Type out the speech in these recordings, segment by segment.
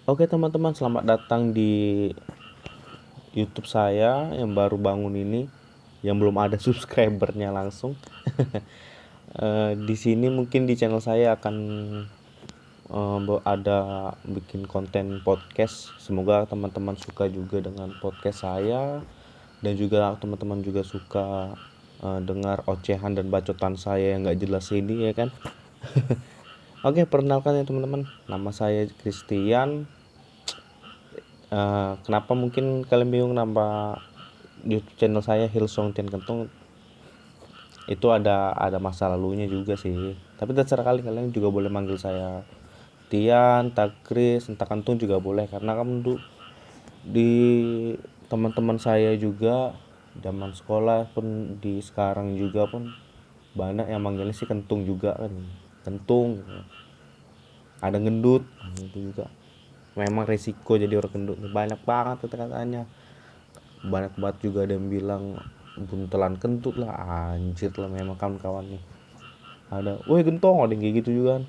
Oke teman-teman, selamat datang di YouTube saya yang baru bangun ini, yang belum ada subscribernya langsung. Di sini mungkin di channel saya akan ada bikin konten podcast. Semoga teman-teman suka juga dengan podcast saya, dan juga teman-teman juga suka dengar ocehan dan bacotan saya yang nggak jelas ini, ya kan? Oke, perkenalkan ya teman-teman, nama saya Christian. Kenapa mungkin kalian bingung nama YouTube channel saya Hillsong Tian Kentung? Itu ada masa lalunya juga sih. Tapi terserah kalian juga boleh manggil saya Tian, Takris, entah Kentung juga boleh, karena kan di teman-teman saya juga zaman sekolah pun di sekarang juga pun banyak yang manggilnya sih Kentung juga kan. Kentung gitu. Ada gendut itu juga. Memang resiko jadi orang gendut banyak banget katanya. Banyak banget juga ada yang bilang buntelan kentut lah, anjir lah memang kawan-kawan nih. Ada, woi gentong, ada yang kayak gitu juga kan.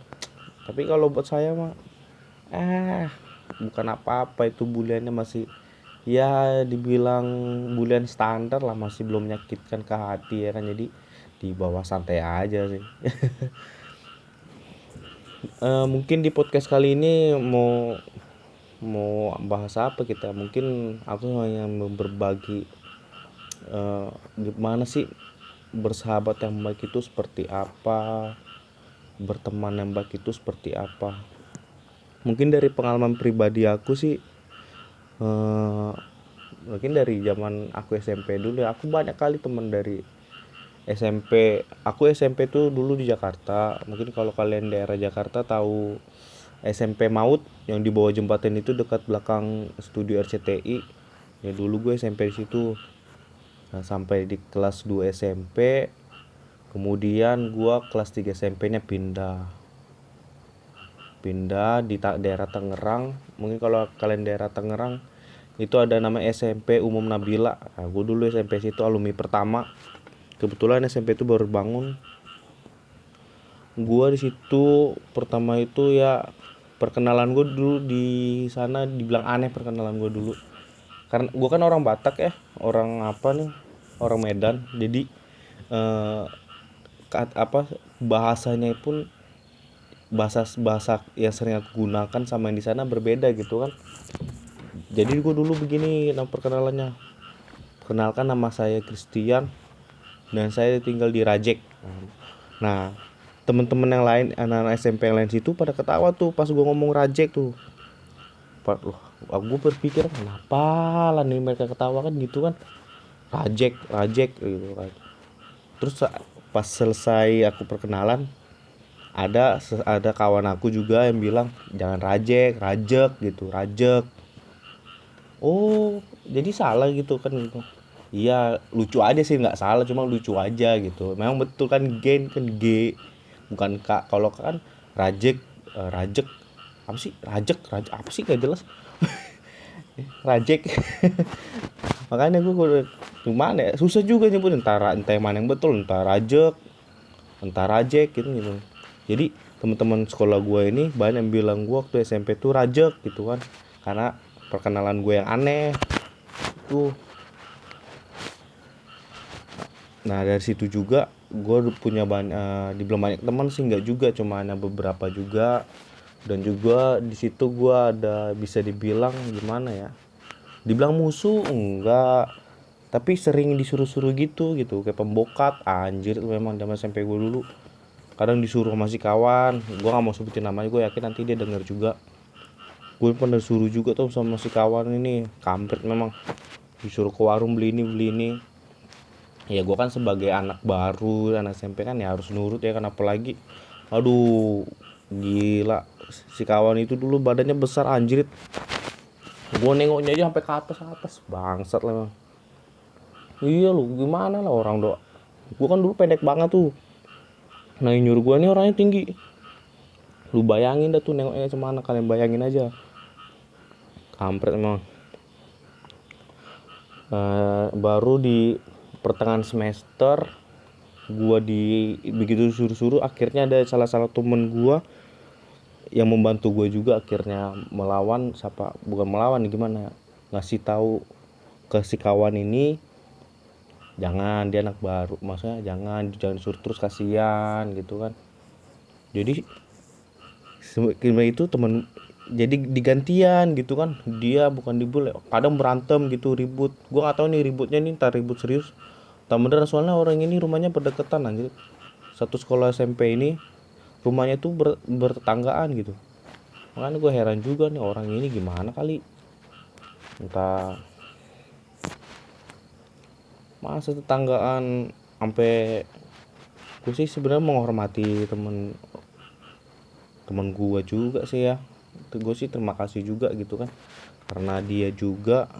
Tapi kalau buat saya mah bukan apa-apa, itu buliannya masih ya dibilang bulian standar lah, masih belum menyakitkan ke hati ya kan. Jadi di bawah santai aja sih. Mungkin di podcast kali ini mau mau bahas apa kita? Mungkin aku hanya berbagi gimana sih bersahabat yang baik itu seperti apa, berteman yang baik itu seperti apa. Mungkin dari pengalaman pribadi aku sih, mungkin dari zaman aku SMP dulu ya, aku banyak kali teman dari SMP. Aku SMP tuh dulu di Jakarta. Mungkin kalau kalian daerah Jakarta tahu SMP Maut yang di bawah jembatan itu, dekat belakang studio RCTI. Ya dulu gue SMP di situ. Nah, sampai di kelas 2 SMP, kemudian gue kelas 3 SMP-nya pindah di daerah Tangerang. Mungkin kalau kalian daerah Tangerang itu ada nama SMP Umum Nabila. Nah, gue dulu SMP situ alumni pertama. Kebetulan SMP itu baru bangun. Gue di situ pertama itu ya, perkenalan gue dulu di sana dibilang aneh perkenalan gue dulu. Karena gue kan orang Batak ya, orang apa nih, orang Medan. Jadi eh, bahasanya pun bahasa bahasa yang sering aku gunakan sama yang di sana berbeda gitu kan. Jadi gue dulu begini nama perkenalannya. Perkenalkan, nama saya Christian dan saya tinggal di Rajek. Nah, teman-teman yang lain, anak-anak SMP yang lain situ pada ketawa tuh pas gue ngomong Rajek tuh. Aku berpikir kenapa lah nih mereka ketawa kan gitu kan. Rajek, Rajek gitu kan. Terus pas selesai aku perkenalan, ada kawan aku juga yang bilang jangan Rajek, Rajek gitu, Rajek. Oh, jadi salah gitu kan gitu. Iya, lucu aja sih, nggak salah, cuma lucu aja gitu. Memang betul kan, kan G bukan K. Kalau kan Rajek, Rajek apa sih, Rajek apa sih, gak jelas. Rajek. Makanya gue gimana ya, susah juga nyebut, entah yang mana yang betul, entah Rajek, entah Rajek gitu. Jadi teman-teman sekolah gue ini banyak yang bilang gue waktu SMP tuh Rajek gitu kan, karena perkenalan gue yang aneh tuh. Nah dari situ juga gue punya dibilang banyak teman sih, nggak juga, cuma hanya beberapa juga. Dan juga di situ gue ada, bisa dibilang gimana ya, dibilang musuh enggak, tapi sering disuruh-suruh gitu kayak pembokat, anjir memang zaman SMP gue dulu. Kadang disuruh masih kawan, gue nggak mau sebutin namanya, gue yakin nanti dia denger juga. Gue pernah disuruh juga tuh sama si kawan ini, kampret memang, disuruh ke warung beli ini. Ya gue kan sebagai anak baru, anak SMP kan ya harus nurut ya kan, apalagi aduh gila, si kawan itu dulu badannya besar, anjrit. Gue nengoknya aja sampai ke atas bangsat lah memang. Iya lu gimana lah orang doa, gue kan dulu pendek banget tuh. Nah yang nyuruh gue nih orangnya tinggi. Lu bayangin dah tuh nengoknya cemana, kalian bayangin aja. Kampret emang. Baru di pertengahan semester gua begitu suruh-suruh, akhirnya ada salah temen gua yang membantu gue juga akhirnya melawan, bukan melawan gimana, ngasih tahu ke si kawan ini, jangan, dia anak baru, maksudnya jangan disuruh terus, kasihan gitu kan. Jadi sebenarnya itu teman, jadi digantian gitu kan, dia bukan dibully, kadang berantem gitu, ribut. Gue nggak tahu nih ributnya nih, entar ribut serius tak beneran, soalnya orang ini rumahnya berdekatan anjir, satu sekolah SMP ini rumahnya tuh bertetanggaan gitu. Makanya gue heran juga nih orang ini gimana kali, entah masa tetanggaan sampai. Gue sih sebenarnya menghormati temen gue juga sih ya. Gue sih terima kasih juga gitu kan, karena dia juga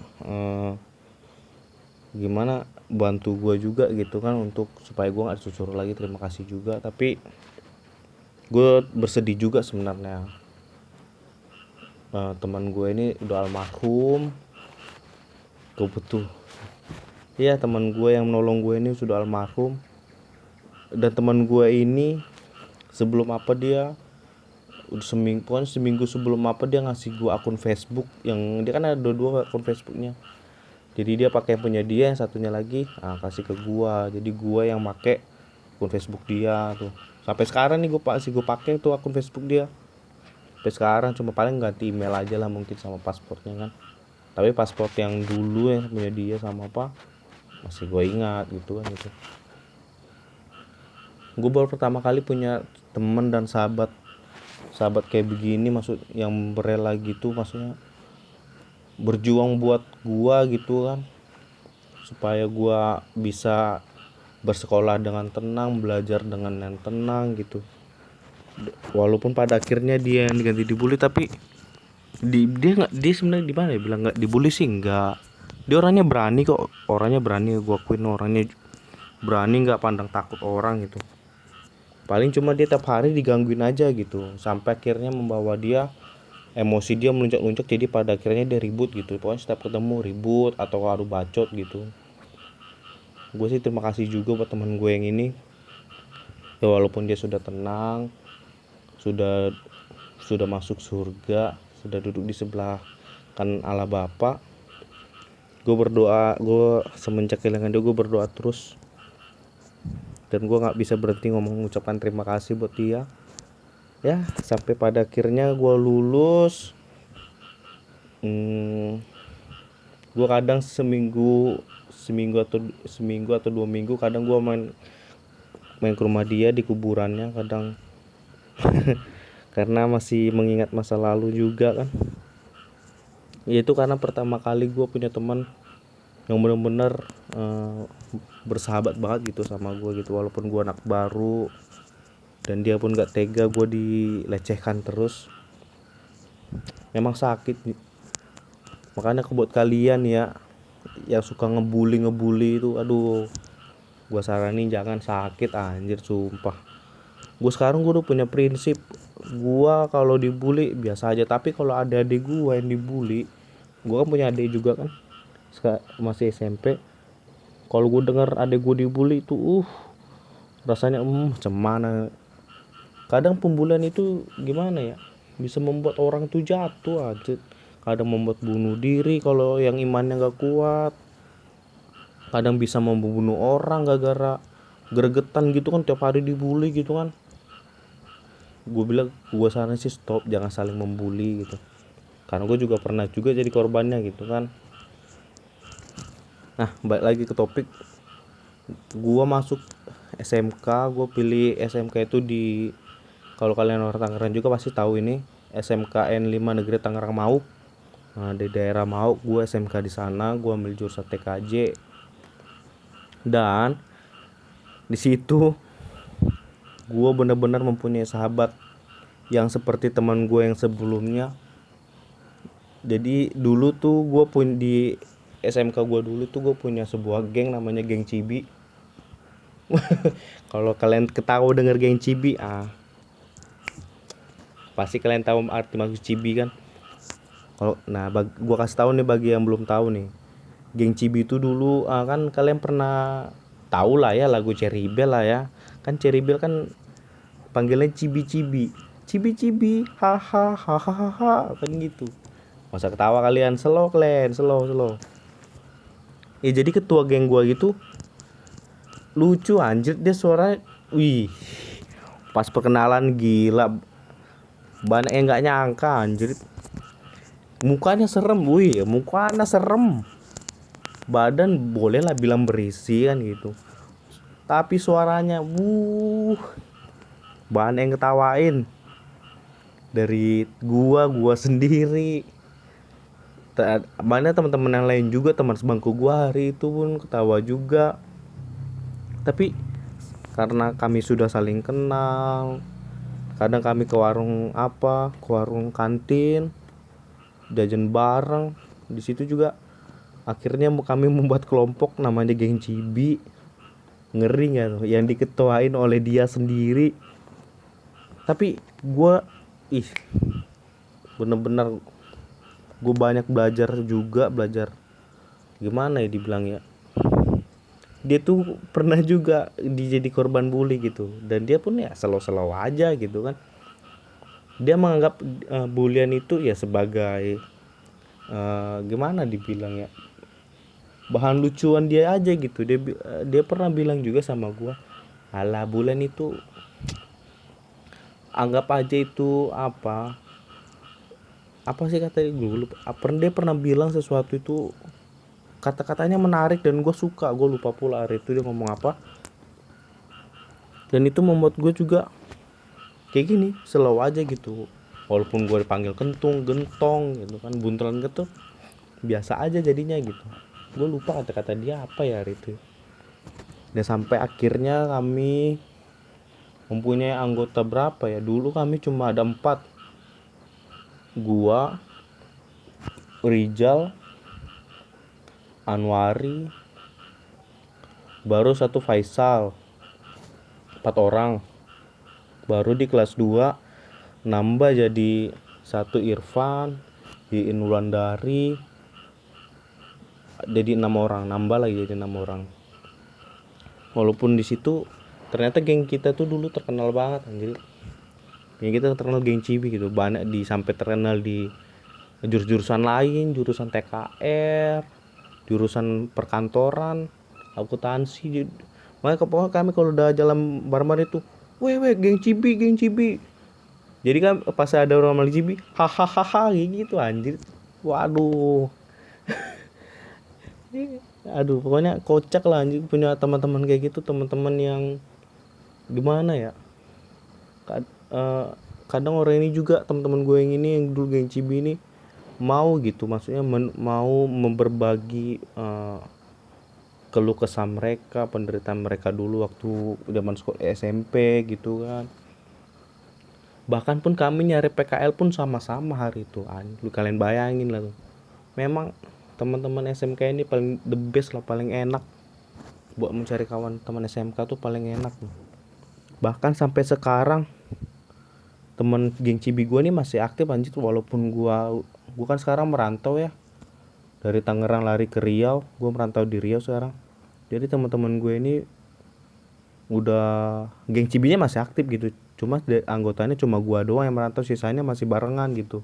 gimana bantu gue juga gitu kan, untuk supaya gue nggak disuruh lagi. Terima kasih juga, tapi gue bersedih juga sebenarnya. Teman gue ini udah almarhum. Gue butuh, ya teman gue yang menolong gue ini sudah almarhum. Dan teman gue ini sebelum apa dia udah seminggu sebelum apa dia ngasih gue akun Facebook, yang dia kan ada dua akun Facebooknya. Jadi dia pakai punya dia, yang satunya lagi kasih ke gue. Jadi gue yang pakai akun Facebook dia tuh. Sampai sekarang nih gue pakai tuh akun Facebook dia. Sampai sekarang cuma paling ganti email aja lah mungkin sama pasportnya kan. Tapi paspor yang dulu yang punya dia sama apa masih gue ingat gitu kan gitu. Gue baru pertama kali punya temen dan sahabat kayak begini, maksud yang berela gitu, maksudnya berjuang buat gua gitu kan, supaya gua bisa bersekolah dengan tenang, belajar dengan yang tenang gitu. Walaupun pada akhirnya dia yang diganti dibully, tapi dia sebenarnya di mana ya, bilang nggak dibully sih enggak. Dia orangnya berani kok, gua akuin orangnya berani, nggak pandang takut orang gitu. Paling cuma dia tiap hari digangguin aja gitu, sampai akhirnya membawa dia emosi dia melunjak-lunjak, jadi pada akhirnya dia ribut gitu. Pokoknya setiap ketemu ribut atau adu bacot gitu. Gue sih terima kasih juga buat teman gue yang ini ya, walaupun dia sudah tenang, sudah masuk surga, sudah duduk di sebelah kan Allah Bapa. Gue berdoa, gue semenjak kehilangan dia gue berdoa terus, dan gue nggak bisa berhenti mengucapkan terima kasih buat dia ya, sampai pada akhirnya gue lulus. Gue kadang seminggu atau 2 minggu kadang gue main ke rumah dia di kuburannya kadang. Karena masih mengingat masa lalu juga kan. Itu karena pertama kali gue punya teman yang benar-benar bersahabat banget gitu sama gue gitu, walaupun gue anak baru, dan dia pun gak tega gue dilecehkan terus. Memang sakit. Makanya buat kalian ya yang suka ngebully itu, aduh, gue saranin jangan, sakit anjir sumpah. Gue sekarang gue udah punya prinsip, gue kalau dibully biasa aja, tapi kalau ada adik gue yang dibully, gue kan punya adik juga kan, masih SMP. Kalau gue denger adik gue dibully itu rasanya macam mana. Kadang pembulian itu gimana ya, bisa membuat orang tuh jatuh aja, kadang membuat bunuh diri kalau yang imannya gak kuat, kadang bisa membunuh orang gara-gara gregetan gitu kan, tiap hari dibully gitu kan. Gue bilang, gue saran sih stop, jangan saling membuli gitu, karena gue juga pernah juga jadi korbannya gitu kan. Nah, balik lagi ke topik. Gue masuk SMK, gue pilih SMK itu di, kalau kalian orang Tangerang juga pasti tahu ini, SMKN 5 Negeri Tangerang Mauk. Nah, di daerah Mauk gue SMK di sana, gue ambil jurusan TKJ. Dan di situ gue benar-benar mempunyai sahabat yang seperti teman gue yang sebelumnya. Jadi dulu tuh gue pun di SMK gue dulu tuh gue punya sebuah geng namanya geng Cibi. Kalau kalian ketahui denger geng Cibi, pasti kalian tahu arti maksud Cibi kan. Gue kasih tahu nih bagi yang belum tahu nih, geng Cibi itu dulu kan kalian pernah tahu lah ya lagu Cherry Bell lah ya. Kan Cherry Bell kan panggilannya Cibi-Cibi. cibi hahaha kan gitu. Masa ketawa kalian, slow kalian, slow. Jadi ketua geng gua gitu lucu anjir, dia suara wih. Pas perkenalan gila, banyak yang nggak nyangka anjir. Mukanya serem, badan boleh lah bilang berisi kan gitu, tapi suaranya banyak yang ketawain. Dari gua sendiri, mana teman-teman yang lain juga, teman sebangku gua hari itu pun ketawa juga. Tapi karena kami sudah saling kenal, kadang kami ke warung kantin jajan bareng. Di situ juga akhirnya kami membuat kelompok namanya geng Cibi. Ngeri nggak tuh yang diketuain oleh dia sendiri. Tapi gue bener-bener gue banyak belajar gimana ya dibilang ya, dia tuh pernah juga jadi korban bully gitu, dan dia pun ya selalu aja gitu kan. Dia menganggap bulian itu ya sebagai gimana dibilang ya, bahan lucuan dia aja gitu. Dia pernah bilang juga sama gua, alah bulian itu anggap aja itu apa sih kata dia pernah bilang sesuatu itu kata-katanya menarik dan gue suka. Gue lupa pula hari itu dia ngomong apa, dan itu membuat gue juga kayak gini, slow aja gitu. Walaupun gue dipanggil kentung, gentong gitu kan, buntelan gitu, biasa aja jadinya gitu. Gue lupa kata-kata dia apa ya hari itu. Dan sampai akhirnya kami mempunyai anggota berapa ya, dulu kami cuma ada 4, gua, Rijal, Anwari, baru 1 Faisal, 4 orang. Baru di kelas 2 nambah jadi 1 Irfan, Iin Wulandari, jadi 6 orang, nambah lagi jadi 6 orang. Walaupun di situ ternyata geng kita tuh dulu terkenal banget anjir. Geng kita terkenal geng Cibi gitu, banyak sampai terkenal di jurusan lain, jurusan TKR, jurusan perkantoran, akuntansi. Makanya kami kalau udah jalan bareng-bareng itu, weh geng Cibi. Jadi kan pas ada orang Mali Cibi, hahaha gitu anjir. Waduh. Aduh, pokoknya kocak lah anjir punya teman-teman kayak gitu, teman-teman yang gimana ya. Kadang orang ini juga, teman-teman gue yang ini yang dulu geng Cibi ini mau gitu, maksudnya mau memberbagi keluh kesah mereka, penderitaan mereka dulu waktu zaman sekolah SMP gitu kan. Bahkan pun kami nyari PKL pun sama-sama hari itu. Lu kalian bayangin lah tuh. Memang teman-teman SMK ini paling the best lah, paling enak buat mencari kawan. Teman SMK tuh paling enak. Bahkan sampai sekarang teman geng Cibi gue nih masih aktif anjir, walaupun gue kan sekarang merantau ya, dari Tangerang lari ke Riau. Gue merantau di Riau sekarang. Jadi teman-teman gue ini udah, geng Cibinya masih aktif gitu. Cuma anggotanya cuma gue doang yang merantau, sisanya masih barengan gitu.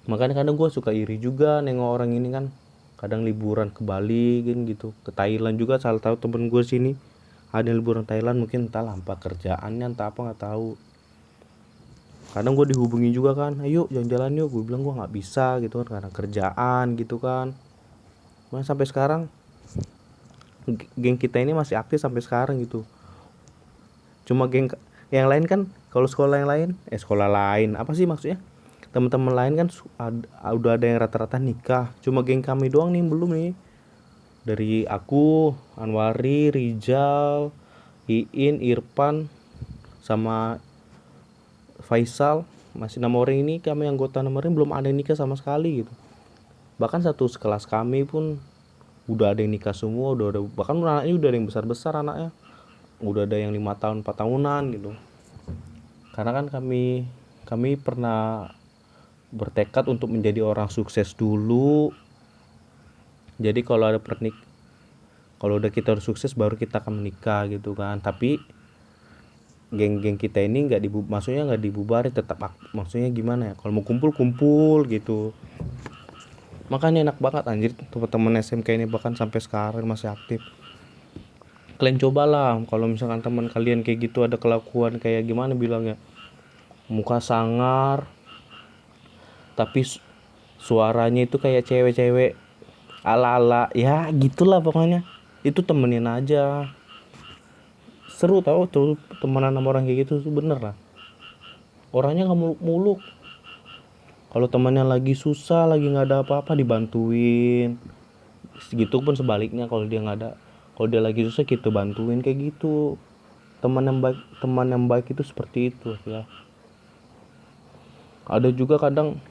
Makanya kadang gue suka iri juga nengok orang ini kan, kadang liburan ke Bali gitu, ke Thailand juga. Salah tahu temen gue sini ada liburan Thailand, mungkin entah lah apa kerjaannya, entah apa nggak tahu. Kadang gue dihubungi juga kan, ayo jalan-jalan yuk. Gue bilang gue nggak bisa gitu kan, karena kerjaan gitu kan. Nah, sampai sekarang geng kita ini masih aktif sampai sekarang gitu. Cuma geng yang lain kan, kalau sekolah lain apa sih maksudnya, teman-teman lain kan udah ada yang rata-rata nikah. Cuma geng kami doang nih belum nih. Dari aku, Anwari, Rijal, Iin, Irfan, sama Faisal, masih 6 orang ini kami anggota nomornya belum ada yang nikah sama sekali gitu. Bahkan satu sekelas kami pun udah ada yang nikah semua, bahkan anaknya udah ada yang besar anaknya, udah ada yang 5 tahun 4 tahunan gitu. Karena kan kami pernah bertekad untuk menjadi orang sukses dulu. Jadi kalau udah kita udah sukses baru kita akan menikah gitu kan. Tapi geng-geng kita ini maksudnya nggak dibubarin, tetap maksudnya gimana ya, kalau mau kumpul kumpul gitu. Makanya enak banget anjir teman-teman SMK ini, bahkan sampai sekarang masih aktif. Kalian cobalah kalau misalkan teman kalian kayak gitu ada kelakuan kayak gimana bilangnya, muka sangar tapi suaranya itu kayak cewek-cewek ala-ala ya gitulah pokoknya, itu temenin aja. Seru tau tuh temenan sama orang kayak gitu tuh, bener lah. Orangnya nggak muluk-muluk. Kalau temannya lagi susah, lagi nggak ada apa-apa, dibantuin. Segitu pun sebaliknya, kalau dia nggak ada, kalau dia lagi susah kita bantuin kayak gitu. Teman yang baik itu seperti itu ya. Ada juga kadang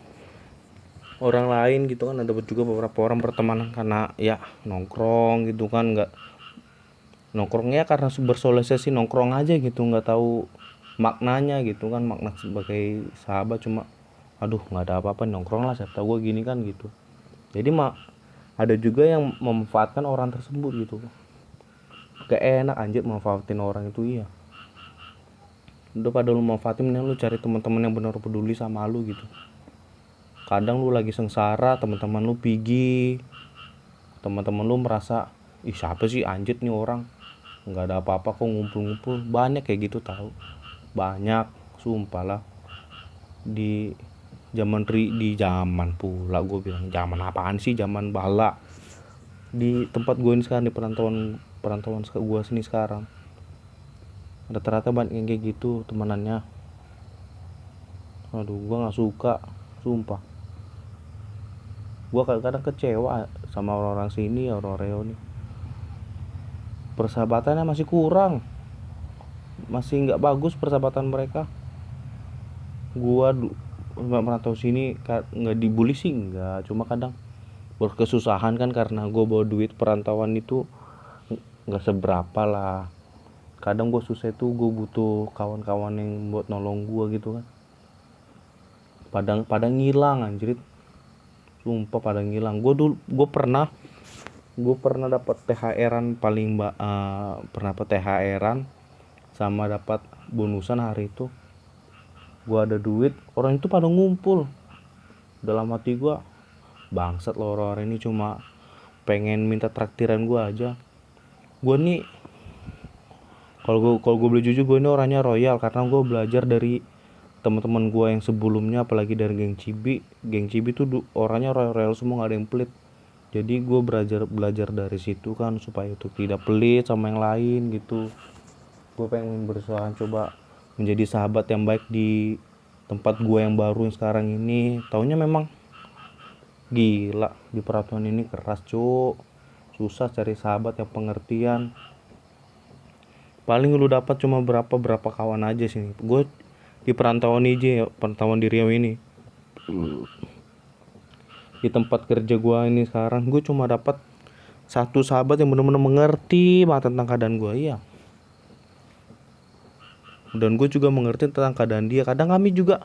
orang lain gitu kan, ada juga beberapa orang pertemanan karena ya nongkrong gitu kan, nggak nongkrongnya karena bersosialisasi nongkrong aja gitu, nggak tahu maknanya gitu kan, makna sebagai sahabat cuma aduh nggak ada apa-apa nongkrong lah, siapa tahu gue gini kan gitu. Jadi ada juga yang memanfaatkan orang tersebut gitu. Gak enak anjir manfaatin orang itu, iya. Udah pada lu manfaatin, mending lu cari teman-teman yang benar peduli sama lu gitu. Kadang lu lagi sengsara, teman-teman lu pergi, teman-teman lu merasa ih siapa sih anjir nih orang, nggak ada apa-apa kok ngumpul-ngumpul. Banyak kayak gitu tahu, banyak sumpah lah. Di zaman pula gue bilang, zaman apaan sih, zaman bala. Di tempat gue ini sekarang, di perantauan gue sini sekarang, rata-rata banyak yang kayak gitu temanannya. Aduh gue nggak suka sumpah. Gue kadang-kadang kecewa sama orang-orang sini, orang Reo nih. Persahabatannya masih kurang, masih nggak bagus persahabatan mereka. Gue merantau sini nggak dibully sih, nggak, cuma kadang berkesusahan kan karena gue bawa duit perantauan itu nggak seberapa lah. Kadang gue susah itu gue butuh kawan-kawan yang buat nolong gue gitu kan. Padang ngilang anjrit, sumpah pada ngilang. Gue pernah dapat THR-an pernah dapat THR-an sama dapat bonusan hari itu. Gue ada duit, orang itu pada ngumpul. Dalam hati gue, bangsat lo orang ini cuma pengen minta traktiran gue aja. Gue nih, kalau gue boleh jujur, gue ini orangnya royal karena gue belajar dari teman-teman gue yang sebelumnya, apalagi dari geng Cibi tuh orangnya royal semua, nggak ada yang pelit. Jadi gue belajar dari situ kan, supaya untuk tidak pelit sama yang lain gitu. Gue pengen berusaha coba menjadi sahabat yang baik di tempat gue yang baru yang sekarang ini. Taunya memang gila, di perantauan ini keras cuk, susah cari sahabat yang pengertian. Paling lu dapat cuma berapa kawan aja sini. Gue di perantauan di Riau ini, di tempat kerja gue ini sekarang, gue cuma dapat satu sahabat yang benar-benar mengerti banget tentang keadaan gue, iya. Dan gue juga mengerti tentang keadaan dia. Kadang kami juga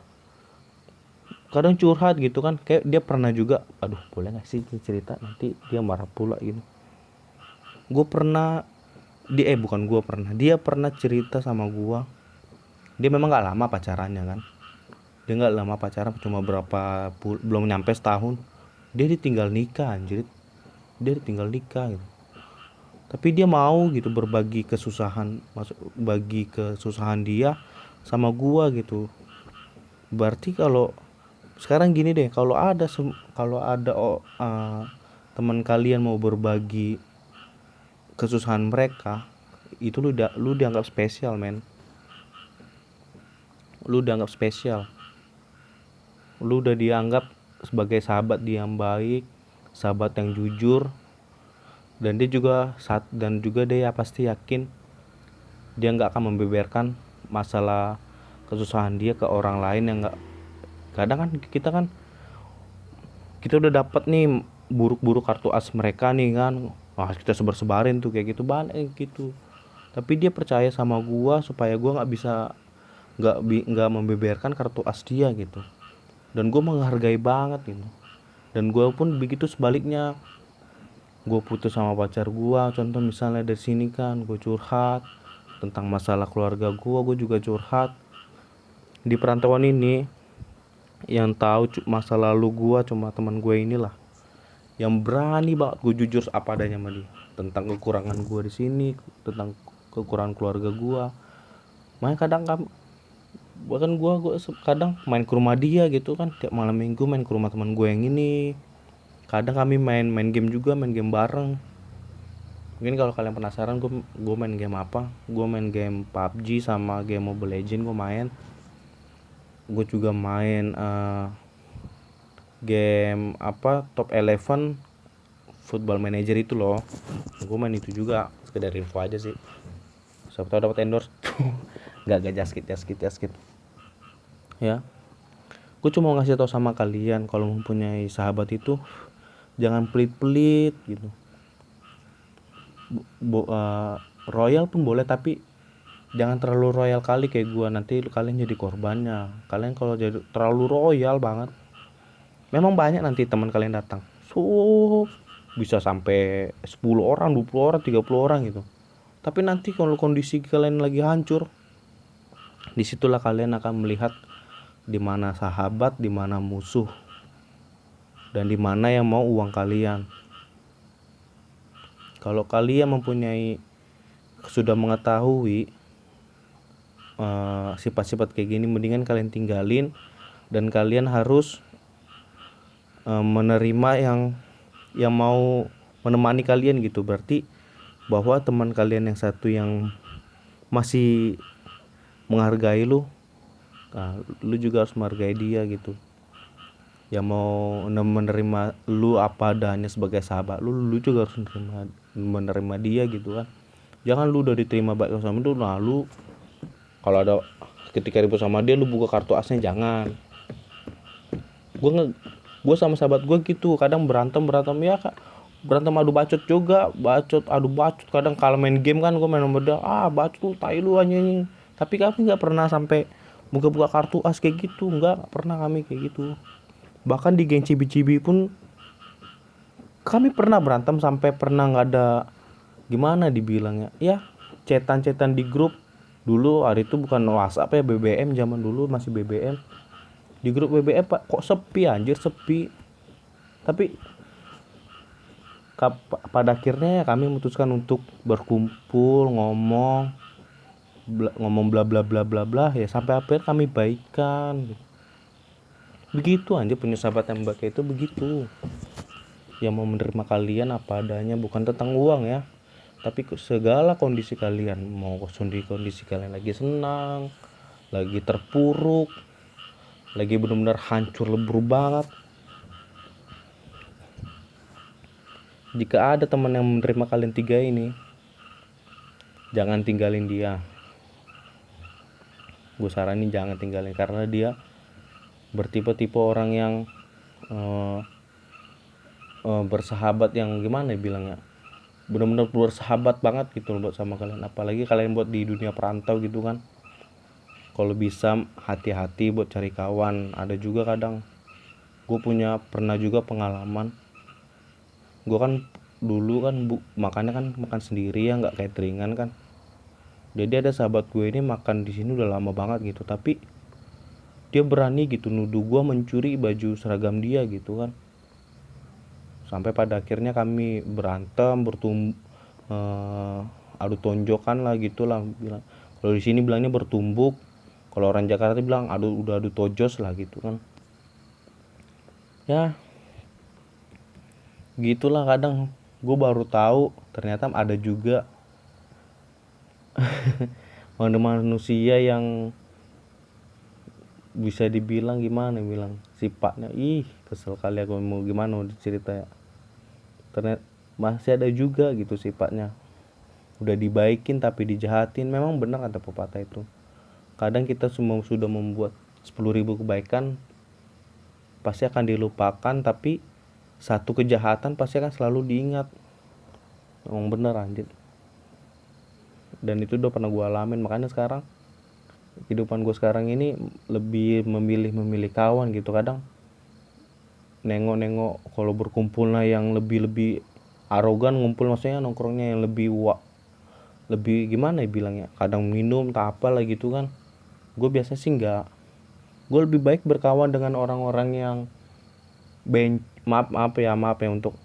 kadang curhat gitu kan, kayak dia pernah juga, aduh boleh nggak sih cerita, nanti dia marah pula gitu. Dia pernah cerita sama gue. Dia memang nggak lama pacarannya kan, dia nggak lama pacaran, cuma belum nyampe setahun dia ditinggal nikah anjir. Dia ditinggal nikah gitu. Tapi dia mau gitu bagi kesusahan dia sama gua gitu. Berarti kalau sekarang gini deh, kalau ada teman kalian mau berbagi kesusahan mereka, itu lu dianggap spesial men. Lu udah dianggap sebagai sahabat dia yang baik, sahabat yang jujur. Dan dia pasti yakin dia nggak akan membeberkan masalah kesusahan dia ke orang lain yang nggak. Kadang kan kita udah dapat nih buruk-buruk kartu as mereka nih kan, kita sebarin tuh kayak gitu, banyak gitu. Tapi dia percaya sama gua supaya gua nggak membeberkan kartu as dia gitu. Dan gua menghargai banget gitu. Dan gua pun begitu sebaliknya. Gue putus sama pacar gue, contoh misalnya dari sini kan, gue curhat, tentang masalah keluarga gue juga curhat. Di perantauan ini yang tahu masa lalu gue cuma teman gue inilah, yang berani banget gue jujur apa adanya sama dia tentang kekurangan gue di sini, tentang kekurangan keluarga gue. Makanya kadang bahkan gue kadang main ke rumah dia gitu kan, tiap malam minggu main ke rumah teman gue yang ini. Kadang kami main game juga, main game bareng. Mungkin kalau kalian penasaran gue main game apa, gue main game PUBG sama game Mobile Legends. Gue juga main game apa Top 11 Football Manager itu loh. Gue main itu juga, sekedar info aja sih, siapa tahu dapat endorse. Gak jaskit ya. Gue cuma mau ngasih tau sama kalian, kalau mempunyai sahabat itu jangan pelit-pelit gitu. Royal pun boleh, tapi jangan terlalu royal kali kayak gue, nanti kalian jadi korbannya. Kalian kalau jadi terlalu royal banget, memang banyak nanti teman kalian datang, bisa sampai 10 orang, 20 orang, 30 orang gitu. Tapi nanti kalau kondisi kalian lagi hancur, disitulah kalian akan melihat di mana sahabat, di mana musuh, dan di mana yang mau uang kalian. Kalau kalian sudah mengetahui sifat-sifat kayak gini, mendingan kalian tinggalin, dan kalian harus menerima yang mau menemani kalian gitu. Berarti bahwa teman kalian yang satu yang masih menghargai lu, nah, lu juga harus menghargai dia gitu. Yang mau menerima lu apa adanya sebagai sahabat lu juga harus menerima dia gitu kan. Jangan lu udah diterima baik sama dia, nah lu kalau ada ketika ribut sama dia lu buka kartu asnya, jangan. Gue sama sahabat gue gitu, kadang berantem ya kak, berantem adu bacot juga, adu bacot. Kadang kalau main game kan gue main sama dia, bacot lu, tai lu anjing. Tapi kami nggak pernah sampai buka kartu as kayak gitu, nggak pernah kami kayak gitu. Bahkan di geng cibi-cibi pun kami pernah berantem sampai pernah nggak ada, gimana dibilangnya ya, cetan di grup. Dulu hari itu bukan WhatsApp ya, BBM, zaman dulu masih BBM. Di grup BBM pak, kok sepi anjir, sepi. Tapi pada akhirnya kami memutuskan untuk berkumpul, ngomong bla bla bla bla bla ya, sampai akhir kami baikan. Begitu aja punya sahabat yang baik itu, begitu. Yang mau menerima kalian apa adanya, bukan tentang uang ya, tapi segala kondisi kalian. Mau kondisi kalian lagi senang, lagi terpuruk, lagi benar-benar hancur lebur banget, jika ada teman yang menerima kalian tiga ini, jangan tinggalin dia. Gue saranin jangan tinggalin, karena dia bertipe-tipe orang yang bersahabat yang gimana ya bilangnya, benar-benar bersahabat banget gitu buat sama kalian. Apalagi kalian buat di dunia perantau gitu kan, kalau bisa hati-hati buat cari kawan. Ada juga kadang gue pernah juga pengalaman, gue kan dulu kan makannya kan makan sendiri ya, nggak cateringan kan. Jadi ada sahabat gue ini makan di sini udah lama banget gitu, tapi dia berani gitu nuduh gue mencuri baju seragam dia gitu kan. Sampai pada akhirnya kami berantem, adu tonjokan lah gitulah. Kalau di sini bilangnya bertumbuk, kalau orang Jakarta bilang udah adu tojos lah gitu kan. Ya gitulah, kadang gue baru tahu ternyata ada juga manusia yang bisa dibilang gimana bilang sifatnya, kesel kali aku mau gimana mau cerita ya. Ternyata masih ada juga gitu sifatnya, udah dibaikin tapi dijahatin. Memang benar kata pepatah itu, kadang kita semua sudah membuat 10.000 kebaikan pasti akan dilupakan, tapi satu kejahatan pasti akan selalu diingat. Memang bener anjir, dan itu udah pernah gue alamin. Makanya sekarang kehidupan gue sekarang ini lebih memilih kawan gitu. Kadang nengok kalau berkumpul lah yang lebih arogan, ngumpul maksudnya nongkrongnya yang lebih lebih gimana ya bilangnya, kadang minum tak apa lah gitu kan. Gue biasa sih enggak. Gue lebih baik berkawan dengan orang-orang yang maaf ya untuk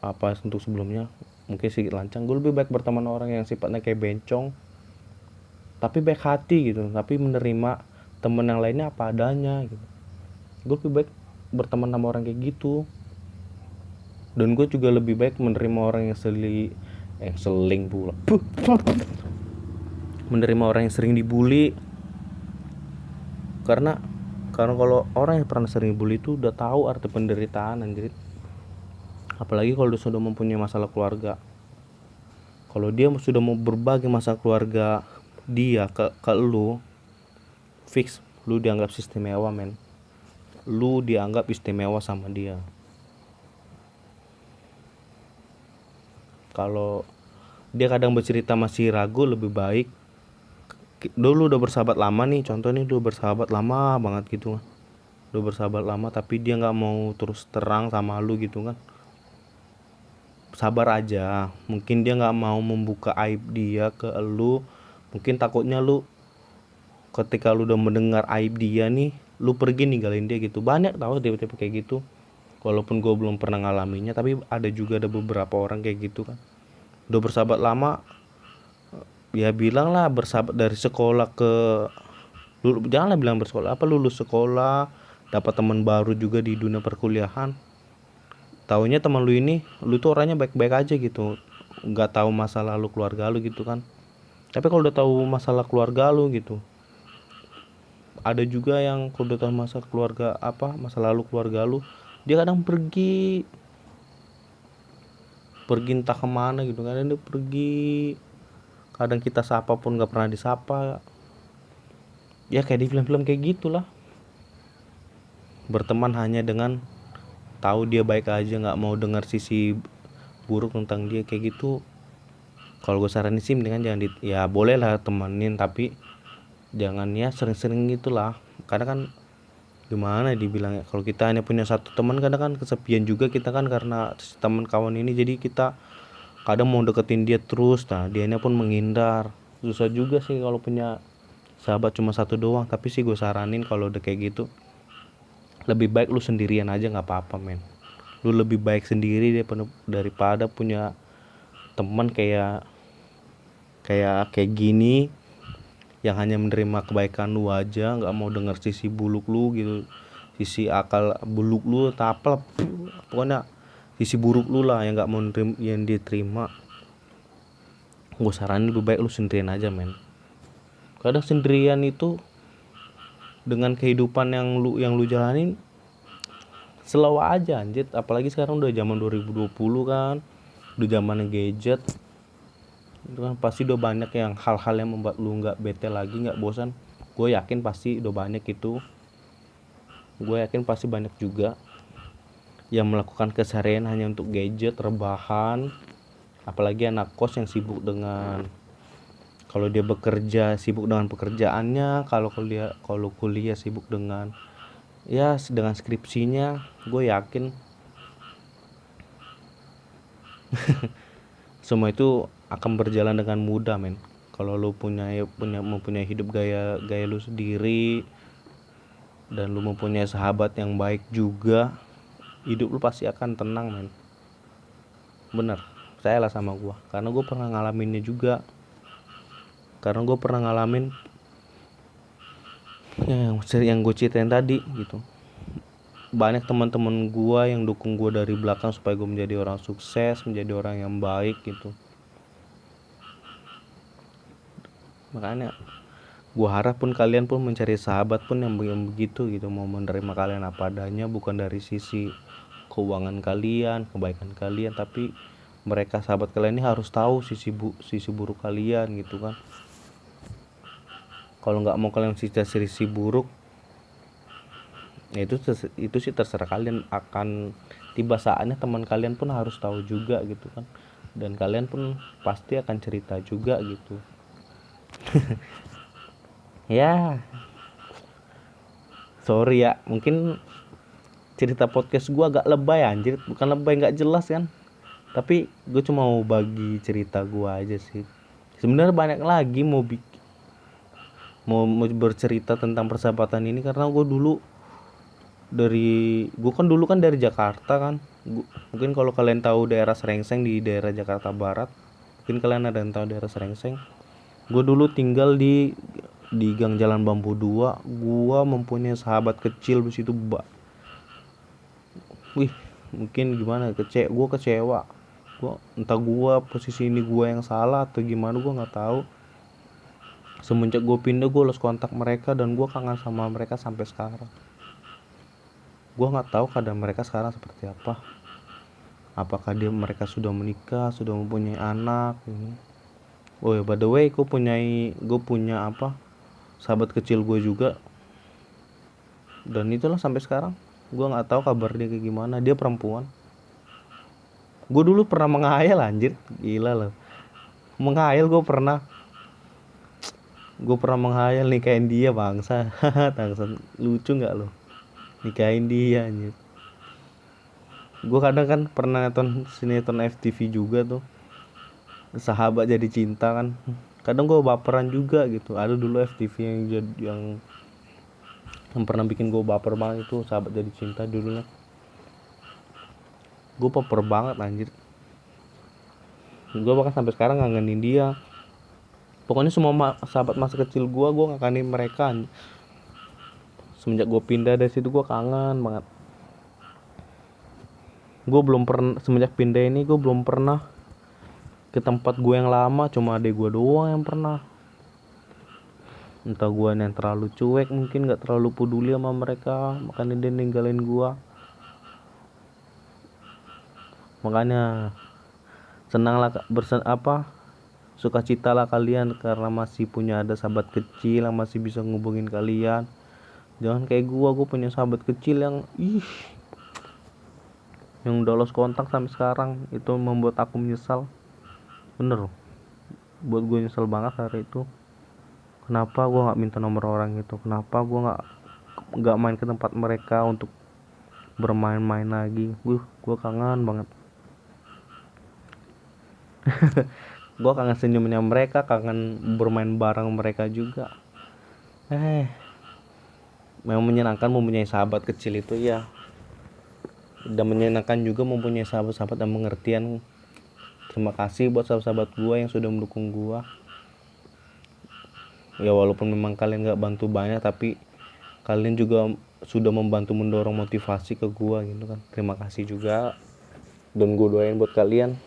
untuk sebelumnya mungkin sedikit lancang. Gue lebih baik berteman orang yang sifatnya kayak bencong tapi baik hati gitu, tapi menerima temen yang lainnya apa adanya gitu. Gue lebih baik berteman sama orang kayak gitu. Dan gue juga lebih baik menerima orang yang seling pula menerima orang yang sering dibully. Karena kalau orang yang pernah sering dibully itu udah tahu arti penderitaan anjir. Apalagi kalau dia sudah mempunyai masalah keluarga. Kalau dia sudah mau berbagi masalah keluarga dia ke lu, fix lu dianggap istimewa men. Lu dianggap istimewa sama dia. Kalau dia kadang bercerita masih ragu, lebih baik dulu udah bersahabat lama nih, contoh nih udah bersahabat lama banget gitu kan, udah bersahabat lama tapi dia nggak mau terus terang sama lu gitu kan, sabar aja. Mungkin dia nggak mau membuka aib dia ke lu, mungkin takutnya lu ketika lu udah mendengar aib dia nih lu pergi ninggalin dia gitu. Banyak tahu tipe-tipe kayak gitu, walaupun gue belum pernah ngalaminnya, tapi ada beberapa orang kayak gitu kan. Udah bersahabat lama, ya bilang lah bersahabat dari sekolah ke janganlah bilang bersekolah, lulus sekolah dapat teman baru juga di dunia perkuliahan. Taunya teman lu ini, lu tuh orangnya baik-baik aja gitu, nggak tahu masa lalu keluarga lu gitu kan. Tapi kalau udah tahu masalah keluarga lu gitu, ada juga yang kalau udah tahu masa lalu keluarga lu, dia kadang pergi entah kemana gitu kan. Dia pergi, kadang kita sapa pun nggak pernah disapa. Ya kayak di film-film kayak gitulah, berteman hanya dengan tahu dia baik aja, nggak mau dengar sisi buruk tentang dia kayak gitu. Kalau gue saranin sih mendingan jangan ya boleh lah temenin, tapi jangan ya sering-sering gitulah. Karena kan gimana dibilangnya, kalau kita hanya punya satu teman kadang kan kesepian juga kita kan, karena teman kawan ini jadi kita kadang mau deketin dia terus, nah dianya pun menghindar. Susah juga sih kalau punya sahabat cuma satu doang. Tapi sih gue saranin kalau udah kayak gitu lebih baik lu sendirian aja, nggak apa-apa men. Lu lebih baik sendiri daripada punya teman kayak gini yang hanya menerima kebaikan lu aja, nggak mau dengar sisi buluk lu gitu, sisi akal buluk lu apa pokoknya sisi buruk lu lah yang nggak mau yang diterima. Gue saranin lebih baik lu sendirian aja men. Kadang sendirian itu dengan kehidupan yang lu jalanin slow aja anjir. Apalagi sekarang udah zaman 2020 kan, udah zaman gadget itu kan, pasti udah banyak yang hal-hal yang membuat lu nggak bete lagi, nggak bosan. Gue yakin pasti udah banyak itu. Gue yakin pasti banyak juga yang melakukan keseharian hanya untuk gadget, rebahan. Apalagi anak kos yang sibuk dengan, kalau dia bekerja sibuk dengan pekerjaannya, kalau kuliah sibuk dengan dengan skripsinya. Gue yakin semua itu akan berjalan dengan mudah men. Kalau lu mempunyai hidup gaya lu sendiri, dan lu mempunyai sahabat yang baik juga, hidup lu pasti akan tenang men. Bener, percayalah sama gua, karena gua pernah ngalaminnya juga. Karena gua pernah ngalamin yang gue ceritain tadi gitu. Banyak teman-teman gue yang dukung gue dari belakang supaya gue menjadi orang sukses, menjadi orang yang baik gitu. Makanya gue harap pun kalian pun mencari sahabat pun yang begitu gitu, mau menerima kalian apa adanya, bukan dari sisi keuangan kalian, kebaikan kalian, tapi mereka sahabat kalian ini harus tahu sisi buruk kalian gitu kan. Kalau nggak mau kalian sisi buruk, ya itu sih terserah kalian. Akan tiba saatnya teman kalian pun harus tahu juga gitu kan, dan kalian pun pasti akan cerita juga gitu. Ya sorry ya, mungkin cerita podcast gue agak lebay anjir, bukan lebay nggak jelas kan, tapi gue cuma mau bagi cerita gue aja sih. Sebenarnya banyak lagi mau bercerita tentang persahabatan ini, karena gue kan dulu kan dari Jakarta kan. Mungkin kalau kalian tahu daerah Serengseng di daerah Jakarta Barat, mungkin kalian ada yang tahu daerah Serengseng. Gue dulu tinggal di Gang Jalan Bambu 2. Gue mempunyai sahabat kecil di situ, wih, mungkin gimana, gue kecewa. Entah gue posisi ini gue yang salah atau gimana, gue nggak tahu. Semenjak gue pindah, gue lost kontak mereka dan gue kangen sama mereka sampai sekarang. Gue nggak tahu keadaan mereka sekarang seperti apa. Apakah mereka sudah menikah, sudah mempunyai anak ini. Oh ya, by the way, gue punya sahabat kecil gue juga. Dan itulah sampai sekarang gue nggak tahu kabar dia kayak gimana. Dia perempuan. Gue dulu pernah menghayal, anjir, gila loh. Menghayal gue pernah menghayal nikahin dia, bangsa. Lucu nggak lo? Nikahin dia, anjir. Gue kadang kan pernah nonton sinetron FTV juga tuh, Sahabat Jadi Cinta kan. Kadang gue baperan juga gitu. Ada dulu FTV yang pernah bikin gue baper banget, itu Sahabat Jadi Cinta dulunya. Gue baper banget, anjir. Gue bahkan sampai sekarang ngangenin dia. Pokoknya semua sahabat masa kecil gue ngakanin mereka. Semenjak gue pindah dari situ gue kangen banget. Gue belum pernah, semenjak pindah ini gue belum pernah ke tempat gue yang lama. Cuma adek gue doang yang pernah. Entah gue yang terlalu cuek, mungkin gak terlalu peduli sama mereka, makanya dia ninggalin gue. Makanya senang lah, sukacita lah kalian karena masih punya ada sahabat kecil yang masih bisa ngubungin kalian. Jangan kayak gue punya sahabat kecil yang udah lost kontak sampai sekarang. Itu membuat aku menyesal, bener, buat gue nyesel banget hari itu. Kenapa gue nggak minta nomor orang itu? Kenapa gue nggak main ke tempat mereka untuk bermain-main lagi? Gue kangen banget. Gue kangen senyumnya mereka, kangen bermain bareng mereka juga. Memang menyenangkan mempunyai sahabat kecil itu ya. Dan menyenangkan juga mempunyai sahabat-sahabat yang pengertian. Terima kasih buat sahabat-sahabat gue yang sudah mendukung gue. Ya walaupun memang kalian gak bantu banyak, tapi kalian juga sudah membantu mendorong motivasi ke gue gitu kan. Terima kasih juga. Dan gue doain buat kalian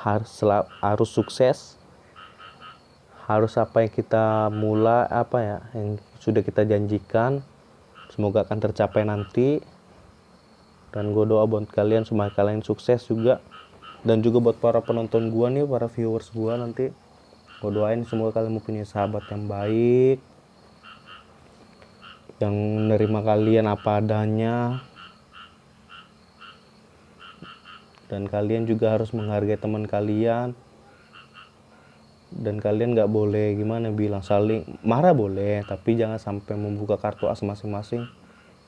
harus sukses. Harus apa yang kita mulai, yang sudah kita janjikan, semoga akan tercapai nanti. Dan gue doa buat kalian, semoga kalian sukses juga. Dan juga buat para penonton gue nih, para viewers gue nanti, gue doain semoga kalian mempunyai sahabat yang baik, yang menerima kalian apa adanya. Dan kalian juga harus menghargai teman kalian. Dan kalian gak boleh saling marah boleh, tapi jangan sampai membuka kartu as masing-masing.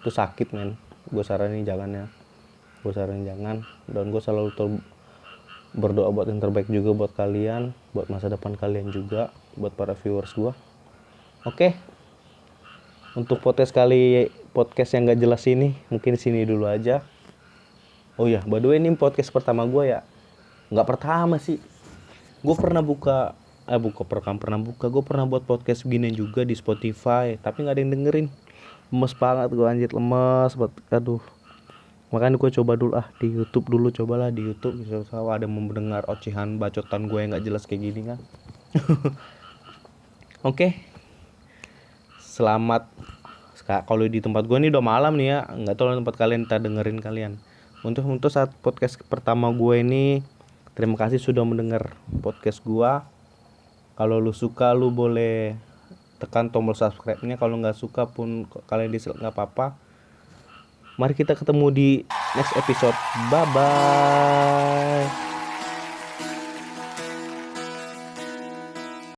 Itu sakit, men. Gue saranin jangan. Dan gue selalu berdoa buat yang terbaik juga buat kalian, buat masa depan kalian juga, buat para viewers gue. Oke. Untuk podcast yang gak jelas ini, mungkin sini dulu aja. Oh ya, by the way, ini podcast pertama gue ya. Gak pertama sih. Gue pernah gue pernah buat podcast begini juga di Spotify, tapi gak ada yang dengerin. Lemes banget gue, anjir, lemes banget. Aduh. Makanya gue coba dulu di YouTube dulu, cobalah di YouTube bisa ada mendengar ocehan bacotan gue yang gak jelas kayak gini kan. Oke. Selamat. Kalau di tempat gue ini udah malam nih ya, nggak tahu tempat kalian, kita dengerin kalian. Untuk saat podcast pertama gue ini, terima kasih sudah mendengar podcast gue. Kalau lu suka, lu boleh tekan tombol subscribe-nya. Kalau nggak suka pun kalian dislike nggak apa-apa. Mari kita ketemu di next episode. Bye bye.